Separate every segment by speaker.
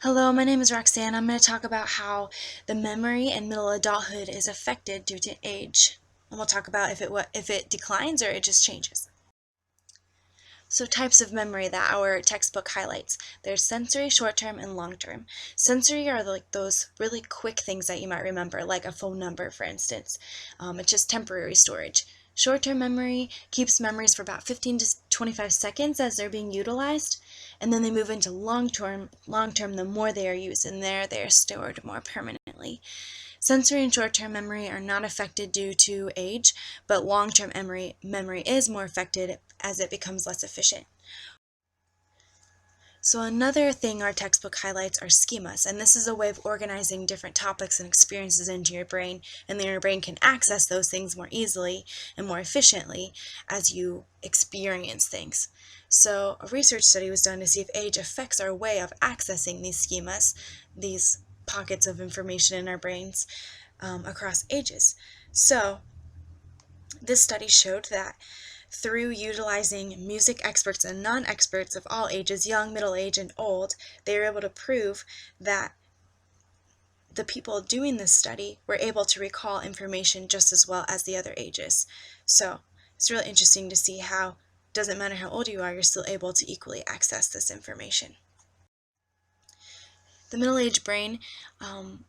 Speaker 1: Hello, my name is Roxanne. I'm going to talk about how the memory in middle adulthood is affected due to age. And we'll talk about if it declines or it just changes. So types of memory that our textbook highlights. There's sensory, short-term, and long-term. Sensory are like those really quick things that you might remember, like a phone number, for instance. It's just temporary storage. Short-term memory keeps memories for about 15 to 25 seconds as they're being utilized, and then they move into long-term the more they are used, and there they are stored more permanently. Sensory and short-term memory are not affected due to age, but long-term memory is more affected as it becomes less efficient. So another thing our textbook highlights are schemas, and this is a way of organizing different topics and experiences into your brain, and then your brain can access those things more easily and more efficiently as you experience things. So a research study was done to see if age affects our way of accessing these schemas, these pockets of information in our brains across ages. So this study showed that through utilizing music experts and non-experts of all ages, young, middle age, and old, they were able to prove that the people doing this study were able to recall information just as well as the other ages. So it's really interesting to see how, doesn't matter how old you are, you're still able to equally access this information. The middle-aged brain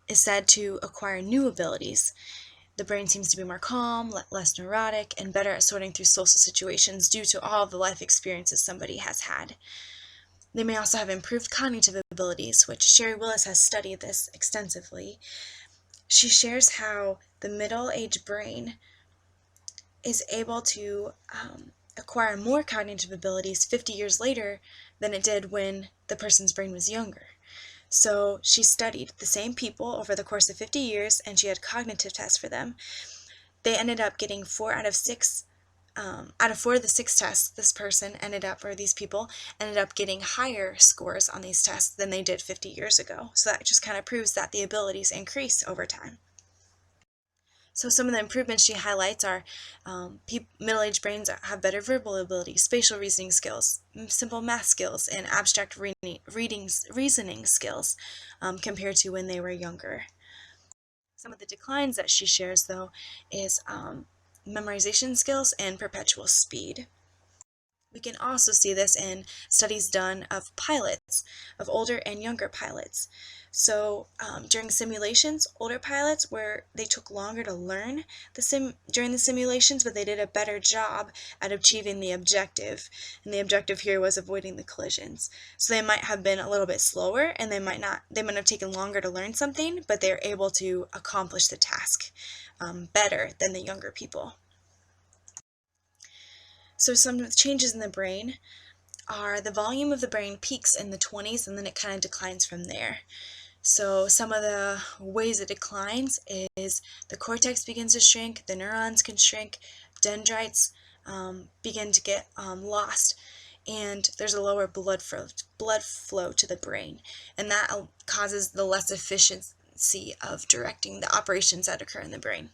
Speaker 1: is said to acquire new abilities. The brain seems to be more calm, less neurotic, and better at sorting through social situations due to all of the life experiences somebody has had. They may also have improved cognitive abilities, which Sherry Willis has studied this extensively. She shares how the middle-aged brain is able to acquire more cognitive abilities 50 years later than it did when the person's brain was younger. So she studied the same people over the course of 50 years, and she had cognitive tests for them. They ended up getting 4 out of 6. Out of 4 of the 6 tests, these people ended up getting higher scores on these tests than they did 50 years ago. So that just kind of proves that the abilities increase over time. So some of the improvements she highlights are middle-aged brains have better verbal ability, spatial reasoning skills, simple math skills, and abstract reasoning skills compared to when they were younger. Some of the declines that she shares, though, is memorization skills and perpetual speed. We can also see this in studies done of pilots, of older and younger pilots. So during simulations, older pilots they took longer to learn during the simulations, but they did a better job at achieving the objective. And the objective here was avoiding the collisions. So they might have been a little bit slower, and they might have taken longer to learn something, but they're able to accomplish the task better than the younger people. So some changes in the brain are the volume of the brain peaks in the 20s and then it kind of declines from there. So some of the ways it declines is the cortex begins to shrink, the neurons can shrink, dendrites begin to get lost, and there's a lower blood flow to the brain, and that causes the less efficiency of directing the operations that occur in the brain.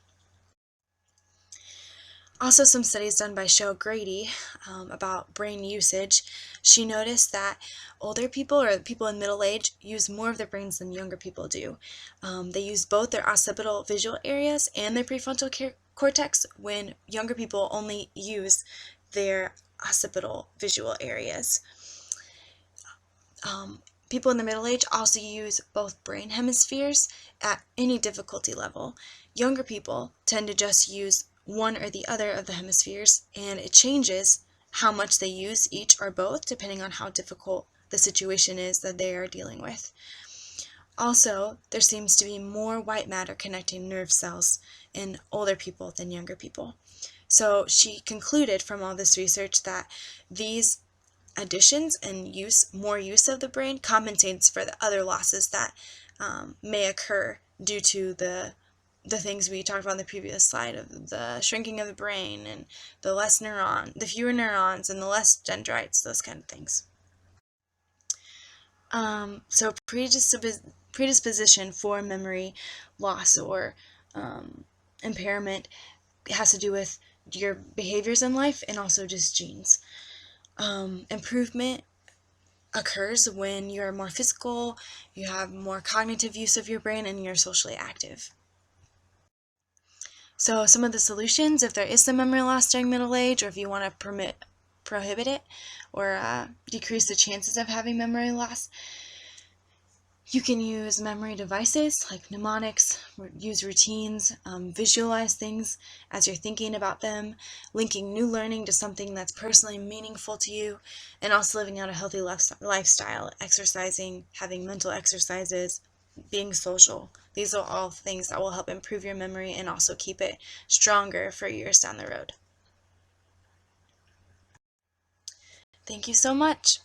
Speaker 1: Also, some studies done by Cheryl Grady about brain usage. She noticed that older people or people in middle age use more of their brains than younger people do. They use both their occipital visual areas and their prefrontal cortex, when younger people only use their occipital visual areas. People in the middle age also use both brain hemispheres at any difficulty level. Younger people tend to just use one or the other of the hemispheres, and it changes how much they use each or both depending on how difficult the situation is that they are dealing with. Also, there seems to be more white matter connecting nerve cells in older people than younger people. So she concluded from all this research that these additions and more use of the brain compensates for the other losses that may occur due to the things we talked about in the previous slide, of the shrinking of the brain and the fewer neurons and the less dendrites, those kind of things. So predisposition for memory loss or impairment has to do with your behaviors in life and also just genes. Improvement occurs when you're more physical, you have more cognitive use of your brain, and you're socially active. So some of the solutions, if there is some memory loss during middle age, or if you want to prohibit it or decrease the chances of having memory loss, you can use memory devices like mnemonics, use routines, visualize things as you're thinking about them, linking new learning to something that's personally meaningful to you, and also living out a healthy lifestyle, exercising, having mental exercises, being social. These are all things that will help improve your memory and also keep it stronger for years down the road. Thank you so much.